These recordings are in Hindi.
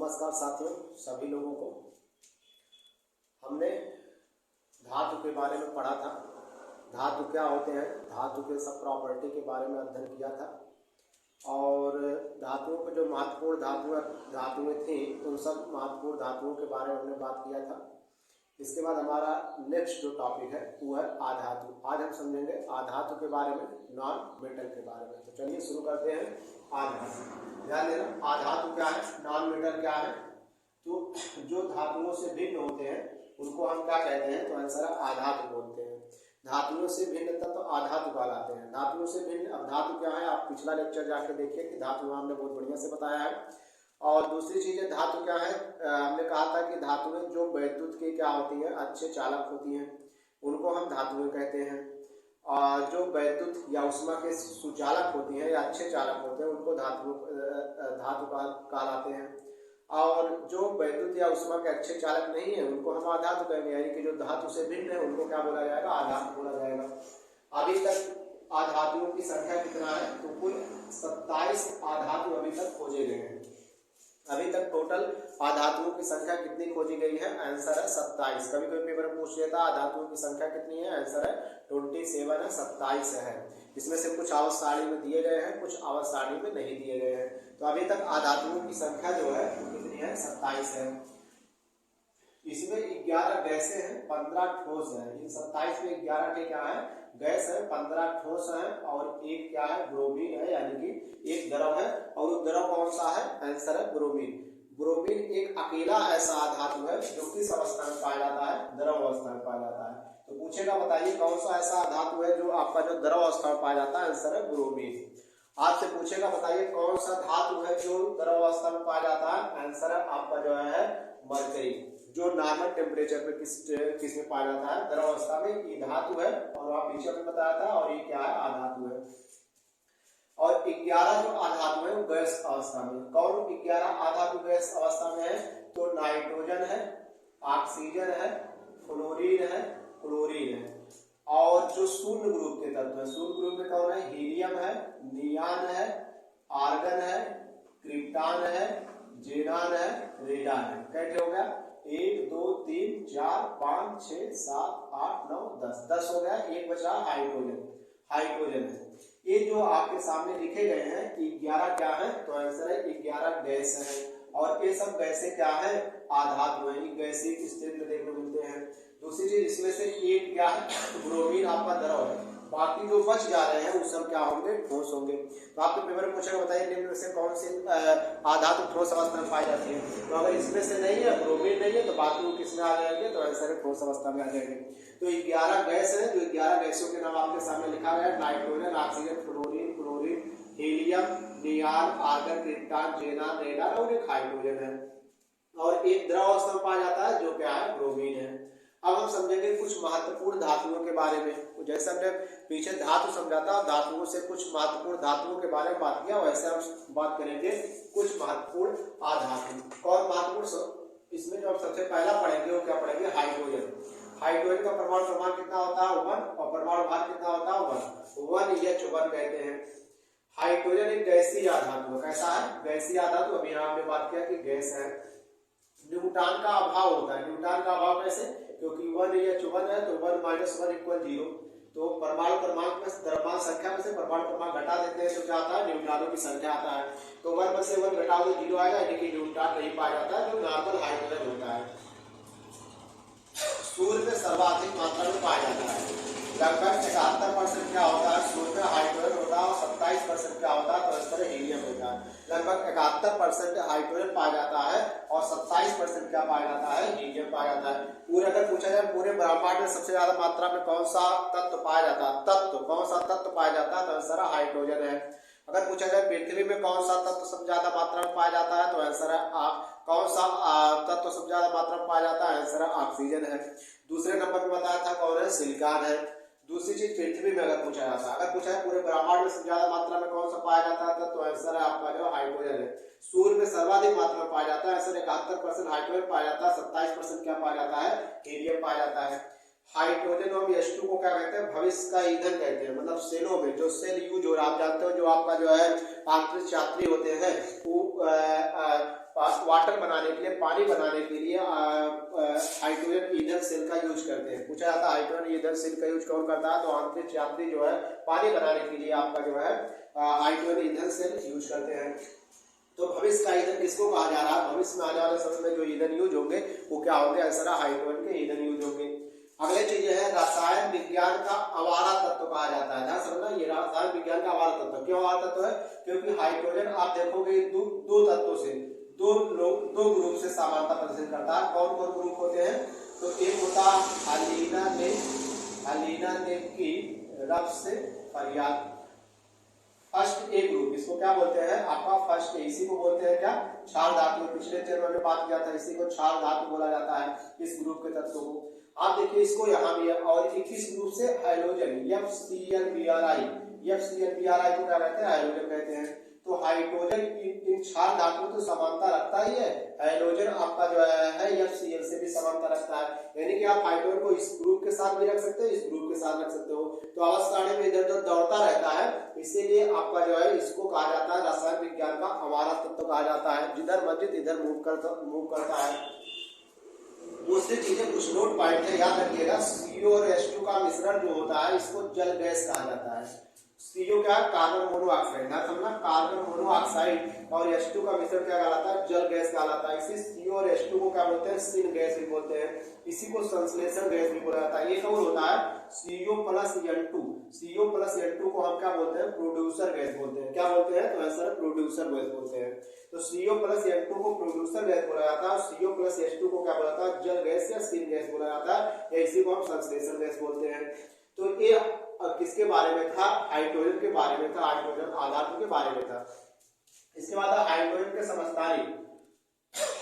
नमस्कार साथियों, सभी लोगों को। हमने धातु के बारे में पढ़ा था। धातु क्या होते हैं, धातु के सब प्रॉपर्टी के बारे में अध्ययन किया था और धातुओं के जो महत्वपूर्ण धातुएं थी उन सब महत्वपूर्ण धातुओं के बारे में हमने बात किया था। इसके बाद हमारा नेक्स्ट जो टॉपिक है वो है आधातु। आज हम समझेंगे आधातु के बारे में, नॉन मेटल के बारे में। तो चलिए शुरू करते हैं। आधातु, ध्यान देना, आधातु क्या है, नॉन मेटल क्या है। तो जो धातुओं से भिन्न होते हैं उनको हम क्या कहते हैं, तो आंसर आधातु बोलते हैं। धातुओं से भिन्न तत्व तो आधातु कहलाते हैं। धातुओं से भिन्न, अब धातु क्या है आप पिछला लेक्चर जाके देखिए कि धातु हमने बहुत बढ़िया से बताया है। और दूसरी चीज है धातु क्या है, हमने कहा था कि धातुएं जो वैद्युत की क्या होती हैं, अच्छे चालक होती हैं, उनको हम धातुएं कहते हैं। और जो वैद्युत या उष्मा के सुचालक होती हैं या अच्छे चालक होते हैं उनको धातु कहलाते हैं। और जो वैद्युत या उष्मा के अच्छे चालक नहीं है उनको हम आधातु कहेंगे, यानी कि जो धातु से भिन्न है उनको क्या बोला जाएगा, आधातु बोला जाएगा। अभी तक आधातुओं की संख्या कितना है, तो कुल 27 आधातु अभी तक खोजे गए हैं। अभी तक टोटल आधातुओं की संख्या कितनी खोजी गई है, आंसर है 27। कभी कोई पेपर में पूछ लेता आधातुओं की संख्या कितनी है, आंसर है 27 है, 27 है। इसमें से कुछ आवर्त सारणी में दिए गए हैं, कुछ आवर्त सारणी में नहीं दिए गए हैं। तो अभी तक आधातुओं की संख्या जो है वो कितनी है, 27 है। इसमें 11 गैसें हैं, 15 ठोस है। इन 27 में 11 के क्या है, गैस है, 15 ठोस है और एक क्या है, ब्रोमीन है, यानी कि एक द्रव है। और वो द्रव कौन सा है, आंसर है ब्रोमीन। ब्रोमीन एक अकेला ऐसा धातु है जो किस अवस्था में पाया जाता है, द्रव अवस्था में पाया जाता है। तो पूछेगा बताइए कौन सा ऐसा धातु है जो आपका जो द्रव अवस्था में पाया जाता है, आंसर है ब्रोमीन। आपसे पूछेगा बताइए कौन सा धातु है जो द्रव अवस्था में पाया जाता है, आंसर है आपका जो है मरकरी। जो नॉर्मल टेम्परेचर पे किस में पाया जाता है, द्रव अवस्था में, ये धातु है। और आप पीछे में बताया था, और ये क्या है, आधातु है। और 11 जो आधातु है वो गैस अवस्था में। कौन 11 आधातु गैस अवस्था में है, तो नाइट्रोजन है, ऑक्सीजन है, फ्लोरीन है, क्लोरीन है। और जो शून्य ग्रुप के तत्व है, शून्य ग्रुप में कौन है, हीलियम है, नियान है, आर्गन है, क्रिप्टॉन है, जेनान है, रेडान है। कैसे हो गया, 1 2 3 4 5 6 7 8 9 10, 10 हो गया। एक बचा हाइड्रोजन, हाइड्रोजन है। ये जो आपके सामने लिखे गए हैं 11 क्या है, तो आंसर है 11 गैस है। और ये सब गैसें क्या है, आधातु है। ये गैसीय स्थिति में देखने को मिलते हैं। दूसरी चीज इसमें से एक क्या है, ब्रोमीन आपका द्रव है। बाकी जो बच जा रहे हैं वो सब क्या होंगे, ठोस होंगे। तो आपके पेपर में पूछेगा बताइए निम्न में से कौन सी आधातु ठोस अवस्था में पाई जाती है। तो अगर इसमें से नहीं है, ब्रोमीन नहीं है, तो बाकी वो किसमें आ जाएंगे, तो आंसर है ठोस अवस्था में आ जाएंगे। तो 11 गैस है, जो 11 गैसों के नाम आपके सामने लिखा गया है, nitrogen, oxygen, fluorine, chlorine, helium, neon, argon, krypton, xenon, radon और एक हाइड्रोजन है। और एक द्रव अवस्था में पाया जाता है जो क्या है, ब्रोमीन है। अब हम समझेंगे कुछ महत्वपूर्ण धातुओं के बारे में। जैसे हमने पीछे धातु समझा था, धातुओं से कुछ महत्वपूर्ण धातुओं के बारे में बात किया, वैसे हम बात करेंगे कुछ महत्वपूर्ण आधातु। और महत्वपूर्ण इसमें जो हम सबसे पहला पढ़ेंगे वो क्या पढ़ेंगे, हाइड्रोजन। हाइड्रोजन का परमाणु क्रमांक कितना होता है, 1, और परमाणु भार कितना होता है, 1H1 कहते हैं। हाइड्रोजन एक गैसीय आधातु है। कैसा है, गैसीय आधातु। अभी यहाँ हमने बात किया कि गैस है। न्यूट्रॉन का अभाव होता है। न्यूट्रॉन का अभाव कैसे, क्योंकि 1H1 है तो 1 - 1 = 0। तो परमाणु क्रमांक में द्रव्यमान संख्या में से परमाणु क्रमांक घटा देते हैं तो क्या आता है, न्यूट्रॉनों की संख्या आता है। तो 1 में से 1 घटाओ तो 0 आएगा, यानी कि न्यूट्रॉन नहीं पाया जाता है, जो नॉर्मल हाइड्रोजन होता है। सूर्य में सर्वाधिक मात्रा में पाया जाता है। लगभग 71% क्या होता है, सूर्य में हाइड्रोजन होता है। और 27% क्या होता है, तो इस तरह हीलियम होता है। लगभग 71% हाइड्रोजन पाया जाता है और 27% क्या पाया जाता है, हीलियम पाया जाता है। पूरे अगर पूछा जाए पूरे ब्रह्मांड में सबसे ज्यादा मात्रा में कौन सा तत्व पाया जाता है, कौन सा तत्व पाया जाता है, तो आंसर हाइड्रोजन है। अगर पूछा जाए पृथ्वी में कौन सा तत्व सबसे ज्यादा मात्रा में पाया जाता है, तो आंसर है कौन सा तत्व सबसे ज्यादा मात्रा में पाया जाता है, आंसर है ऑक्सीजन है। दूसरे नंबर पे बताया था कौन है, सिलिकॉन है। दूसरी चीज पृथ्वी में अगर पूछा जाता है, अगर पूछा है पूरे ब्रह्मांड में सबसे ज्यादा मात्रा में कौन सा पाया जाता है, तो आंसर है आपका जो हाइड्रोजन है। सूर्य में सर्वाधिक मात्रा में पाया जाता है, आंसर 71% हाइड्रोजन पाया जाता है, 27% क्या पाया जाता है, हीलियम पाया जाता है। हाइड्रोजन और H2 को क्या कहते हैं, भविष्य का ईंधन कहते हैं। मतलब सेलों में जो सेल यूज हो रहा, आप जानते हो जो आपका जो है आंतरिक यात्री होते हैं वो वाटर बनाने के लिए, पानी बनाने के लिए हाइड्रोजन ईंधन सेल का यूज करते हैं। पूछा जाता है हाइड्रोजन ईंधन सेल का यूज कौन करता है, तो अंतरिक्ष यात्री जो है पानी बनाने के लिए आपका जो है हाइड्रोजन ईंधन सेल यूज करते हैं। तो भविष्य का ईंधन किसको कहा जा रहा है, भविष्य में आने वाले समय में जो ईंधन यूज होंगे वो क्या होंगे, आंसर हाइड्रोजन के ईंधन यूज होंगे। अगले चीज है रसायन विज्ञान का आवारा तत्व कहा जाता है। ध्यान समझना, ये रसायन विज्ञान का आवारा तत्व क्यों आवारा तत्व है, क्योंकि हाइड्रोजन आप देखोगे दो तत्वों से दो ग्रुप से समानता प्रदर्शित करता है। कौन कौन ग्रुप होते हैं, तो एक होता अलीना ने की रब से फरियाद, फर्स्ट ए ग्रुप, इसको क्या बोलते हैं आपका फर्स्ट ए, इसी को बोलते हैं क्या, क्षार धातु। पिछले चरण में बात किया था, इसी को क्षार धातु बोला जाता है इस ग्रुप के तत्वों को। आप देखिए इसको यहाँ भी है, और 21 ग्रुप से हाइड्रोजन FClBri को क्या कहते हैं, हाइड्रोजन कहते हैं। तो हाइड्रोजन इन क्षार धातुओं तो समानता रखता ही है, हाइड्रोजन आपका जो है FCl से भी समानता रखता है, यानी कि आप हाइड्रोजन को इस ग्रुप के साथ भी रख सकते हो, इस ग्रुप के साथ रख सकते हो। तो अवस्था में इधर उधर दौड़ता रहता है, इसीलिए आपका जो है इसको कहा जाता है रसायन विज्ञान का आवारा तत्व कहा जाता है, जिधर मर्जी इधर मूव करता है। दूसरी चीजें कुछ नोट पॉइंट है, याद रखिएगा। CO और H2 का मिश्रण जो होता है इसको जल गैस कहा जाता है। CO क्या है, कार्बन मोनोऑक्साइड, ना समझना, कार्बन मोनोऑक्साइड और H2 का मिश्रण क्या कहलाता है, जल गैस कहलाता है। इसी CO और H2 को क्या बोलते हैं, सिन गैस भी बोलते हैं, इसी को संश्लेषण गैस भी बोला जाता है। ये कौन होता है, CO प्लस N2 को हम क्या बोलते हैं, प्रोड्यूसर गैस बोलते हैं। क्या बोलते हैं, तो आंसर प्रोड्यूसर गैस बोलते हैं। तो CO प्लस N2 को प्रोड्यूसर गैस बोला जाता है, CO प्लस H2 को क्या बोला जाता है, जल गैस या सिन गैस बोला जाता है, या इसी को हम संश्लेषण गैस बोलते हैं। तो ये किसके बारे में था, हाइड्रोजन के बारे में था, हाइड्रोजन आधातु के बारे में था। इसके बाद हाइड्रोजन के समस्थानी,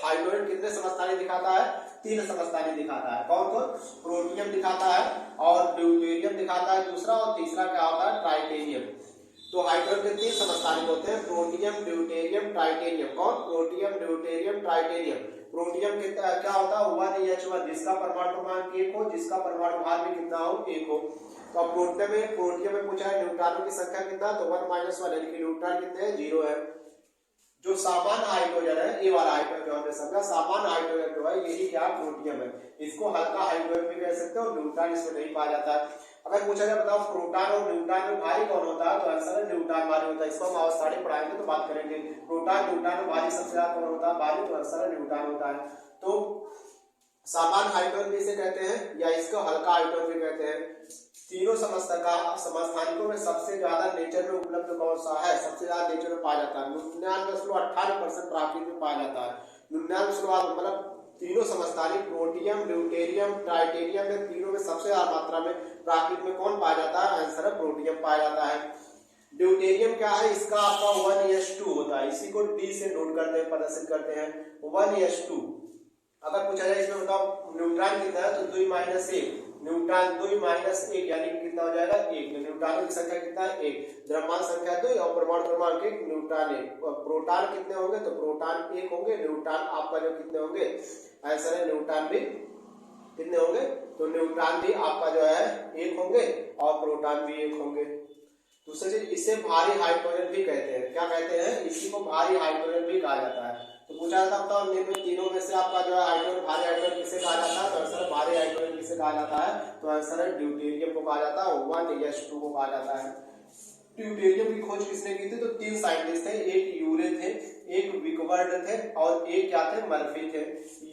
हाइड्रोजन कितने समस्थानी दिखाता है, 3 समस्थानी दिखाता है। कौन कौन, प्रोटियम दिखाता है और ड्यूटेरियम दिखाता है दूसरा, और तीसरा क्या होता है, ट्राइटेरियम। तो हाइड्रोजन के 3 समस्थानिक होते हैं, प्रोटियम, ड्यूटेरियम, ट्राइटेरियम। कौन, प्रोटियम, ड्यूटेरियम, ट्राइटेरियम। प्रोटियम क्या होता है, 1H1, जिसका परमाणु क्रमांक 1 हो, जिसका परमाणु भार भी कितना हो, 1 हो। तो अब प्रोटियम में पूछा है न्यूट्रॉनों की संख्या कितना, तो 1 - 1, यानी कि न्यूट्रॉन कितने हैं, 0 है। जो सामान्य हाइड्रोजन है, ये वाला हाइड्रोजन जो हमने समझा, सामान्य हाइड्रोजन जो है यही क्या, प्रोटियम है। इसको हल्का हाइड्रोजन भी कह सकते हो, न्यूट्रॉन इसमें नहीं पाया जाता है। अगर पूछा जाए बताओ प्रोटॉन और न्यूट्रॉन में भारी कौन होता है, तो आंसर है न्यूट्रॉन भारी होता है। इसको हम अवस्थानी पढ़ाएंगे तो बात करेंगे। प्रोटॉन न्यूट्रॉन में भारी सबसे ज्यादा कौन होता है, भारी, तो आंसर है न्यूट्रॉन होता है। तो सामान्य हाइड्रोजन भी इसे कहते हैं, या इसको हल्का हाइड्रोजन भी कहते हैं। तीनों समस्थानिकों में सबसे ज्यादा नेचर में उपलब्ध कौन सा है, सबसे ज्यादा नेचर में पाया जाता है, 99.18% प्राकृतिक में पाया जाता है। 99 मतलब तीनों समस्थानिक प्रोटियम, ड्यूटेरियम, ट्राइटेरियम में तीनों में सबसे ज्यादा मात्रा में प्राकृतिक में कौन पाया जाता है, आंसर है प्रोटियम पाया जाता है। ड्यूटेरियम क्या है, इसका आपका 1H2 होता है, इसी को D से नोट करते हैं, प्रदर्शित करते हैं, 1H2। अगर पूछा जाए इसमें बताओ न्यूट्रॉन कितना है, तो 2 - 1, न्यूट्रॉन 2 - 1 यानी कि कितना हो जाएगा, 1। न्यूट्रॉनों की संख्या कितना है, 1। द्रव्यमान संख्या 2 और परमाणु क्रमांक 1, न्यूट्रॉन 1। प्रोटॉन कितने होंगे, तो प्रोटॉन 1 होंगे, न्यूट्रॉन आपका जो कितने होंगे, आंसर है न्यूट्रॉन भी कितने होंगे, तो न्यूट्रॉन भी आपका जो है 1 होंगे और प्रोटॉन भी 1 होंगे। दूसरी चीज, इसे भारी हाइड्रोजन भी कहते हैं। क्या कहते हैं, इसी को भारी हाइड्रोजन भी कहा जाता है। तो पूछा जाता है बताओ निम्न तीनों में से आपका जो है हाइड्रोजन, भारी हाइड्रोजन किसे कहा जाता है, तो आंसर भारी हाइड्रोजन किसे कहा जाता है, तो आंसर है ड्यूटेरियम को कहा जाता है, 1H2 को कहा जाता है। ड्यूटेरियम की खोज किसने की थी, तो 3 साइंटिस्ट थे, एक यूरे थे, एक विकवर्ड थे और एक क्या थे, मर्फी थे।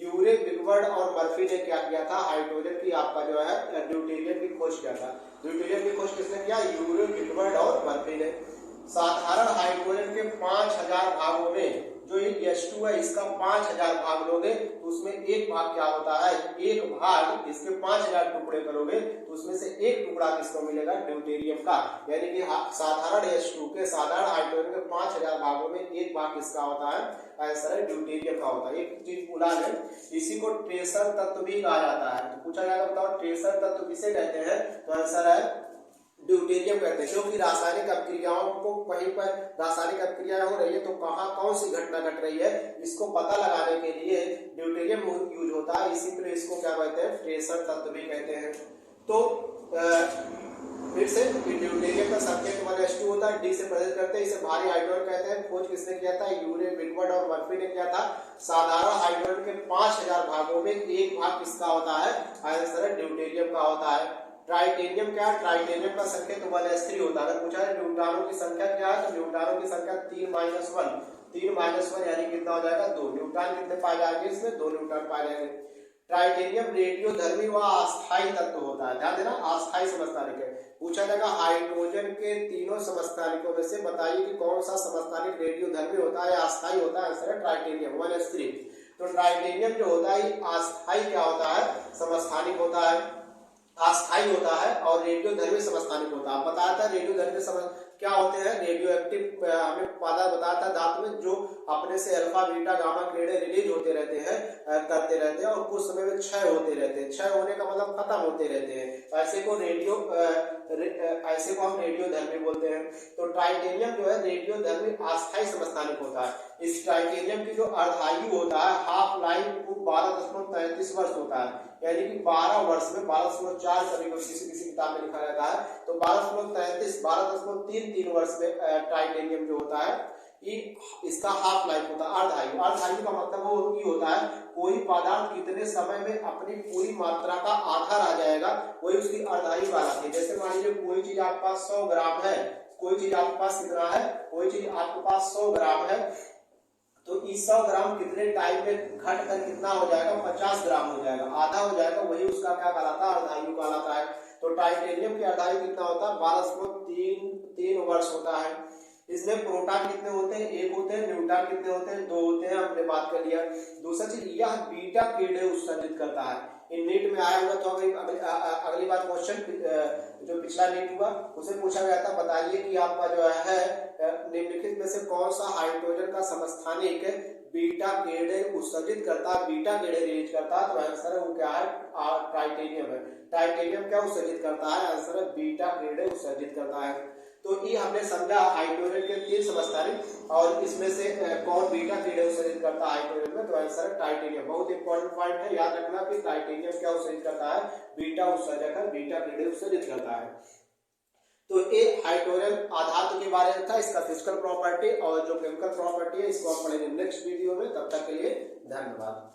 यूरे, विकवर्ड और मर्फी ने क्या किया था, हाइड्रोजन की आपका जो है ड्यूटेरियम की खोज किया था। ड्यूटेरियम की खोज किसने किया, यूरे, विकवर्ड और मर्फी ने। साधारण हाइड्रोजन के 5000 भागों में जो ये H2 है इसका 5000 भाग लोगे तो उसमें एक भाग क्या होता है, एक भाग इसके 5000 टुकड़े करोगे तो उसमें से एक टुकड़ा किसको मिलेगा, ड्यूटेरियम का। यानी कि साधारण H2 के, साधारण हाइड्रोजन के 5000 भागों में एक भाग किसका होता है, आंसर है ड्यूटेरियम का होता है। एक चीज भूला है, इसी को ट्रेसर तत्व भी कहा जाता है। तो पूछा जाएगा बताओ ट्रेसर तत्व किसे कहते हैं, तो आंसर है ड्यूटेरियम कहते हैं। क्योंकि रासायनिक अभिक्रियाओं को कहीं पर रासायनिक अभिक्रिया हो रही है तो कहाँ कौन सी घटना घट रही है, इसको पता लगाने के लिए ड्यूटेरियम यूज होता है, इसी तरह इसको क्या कहते हैं, ट्रेसर तत्व भी कहते हैं। तो फिर से ड्यूटेरियम का संकेत 1s2 होता है, डी से प्रेजेंट करते हैं, इसे भारी हाइड्रोजन कहते हैं। खोज किसने किया था? यूरे, विटवर्ड और मर्फी ने किया था। साधारण हाइड्रोजन के 5000 भागों में एक भाग किसका होता है? आंसर है ड्यूटेरियम का होता है। ट्राइटेनियम क्या? ट्राइटेनियम का संकेत 1s3 होता है। अगर पूछा है न्यूट्रॉनों की संख्या क्या है, तो न्यूट्रॉनों की संख्या 3-1, 3-1 यानी कितना हो जाएगा? 2। न्यूट्रॉन कितने पाए जाएंगे इसमें? 2 न्यूट्रॉन पाए जाएंगे। ट्राइटेनियम रेडियोधर्मी व अस्थायी तत्व होता है, ध्यान देना, अस्थायी समस्थानिक है। पूछा जाएगा हाइड्रोजन के तीनों समस्थानिकों में से बताइए कि कौन सा समस्थानिक रेडियोधर्मी होता है या अस्थायी होता है? आंसर है ट्राइटेनियम 1s3। तो ट्राइटेनियम जो होता है अस्थायी क्या होता है? समस्थानिक होता है, अस्थायी होता है और रेडियोधर्मी समस्थानिक होता है। बताया था रेडियोधर्मी क्या होते हैं? रेडियो एक्टिव हमें पता बताया था धातु में जो अपने से अल्फा बीटा गामा किरणें रिलीज होते रहते हैं, करते रहते हैं और कुछ समय में क्षय होते रहते हैं। क्षय होने का मतलब खत्म होते रहते हैं। ऐसे को हम रेडियोधर्मी बोलते हैं। तो ट्राइटेनियम जो है रेडियोधर्मी अस्थायी समस्थानिक होता है। इस ट्राइटेनियम की जो अर्धायु होता है, हाफ लाइफ 12.33 वर्ष होता है, यानी कि 12 वर्ष में 12.4 कभी किसी किताब में लिखा रहता है, तो 12.33 वर्ष में ट्राइटेनियम जो होता है इसका हाफ लाइफ होता है, अर्धायु। अर्धायु का मतलब वो ये होता है कोई पदार्थ कितने समय में अपनी पूरी मात्रा का आधा रह जाएगा, वही उसकी अर्धायु कहलाती है। जैसे मान लीजिए कोई चीज आपके पास 100 ग्राम है, कोई चीज आपके पास कितना है? कोई चीज आपके पास 100 ग्राम है, तो इस 100 ग्राम कितने टाइम में घट कर कितना हो जाएगा? 50 ग्राम हो जाएगा, आधा हो जाएगा, वही उसका क्या कहलाता है? अर्धायु कहलाता है। तो टाइटेनियम की अर्धायु कितना होता है? 12.3 वर्ष होता है। इसमें प्रोटॉन कितने होते हैं? 1 होते हैं। न्यूट्रॉन कितने होते हैं? 2 होते हैं, हमने बात कर लिया। दूसरा चीज, यह बीटा किरणें उत्सर्जित करता है। इन नीट में आया हुआ, तो अगली बार क्वेश्चन जो पिछला नीट हुआ उसे पूछा गया था, बताइए कि आपका जो है निम्नलिखित में से कौन सा हाइड्रोजन का समस्थानिक बीटा किरणें उत्सर्जित करता है, बीटा किरणें रिलीज करता है? तो आंसर है वो क्या है? टाइटेनियम है। टाइटेनियम क्या उत्सर्जित करता है? आंसर है बीटा किरणें उत्सर्जित करता है। तो ये हमने समझा हाइड्रोजन के 3 समस्थानिक और इसमें से कौन बीटा किरणें उत्सर्जित करता है हाइड्रोजन में? तो आंसर है टाइटेनियम। बहुत इंपॉर्टेंट पॉइंट है, याद रखना कि टाइटेनियम क्या उत्सर्जित करता है? बीटा उत्सर्जक है, बीटा किरणें उत्सर्जित करता है। तो ये हाइड्रोजन आधातु के बारे में था, इसका फिजिकल प्रॉपर्टी और जो केमिकल प्रॉपर्टी है इसको हम पढ़ेंगे नेक्स्ट वीडियो में। तब तक के लिए धन्यवाद।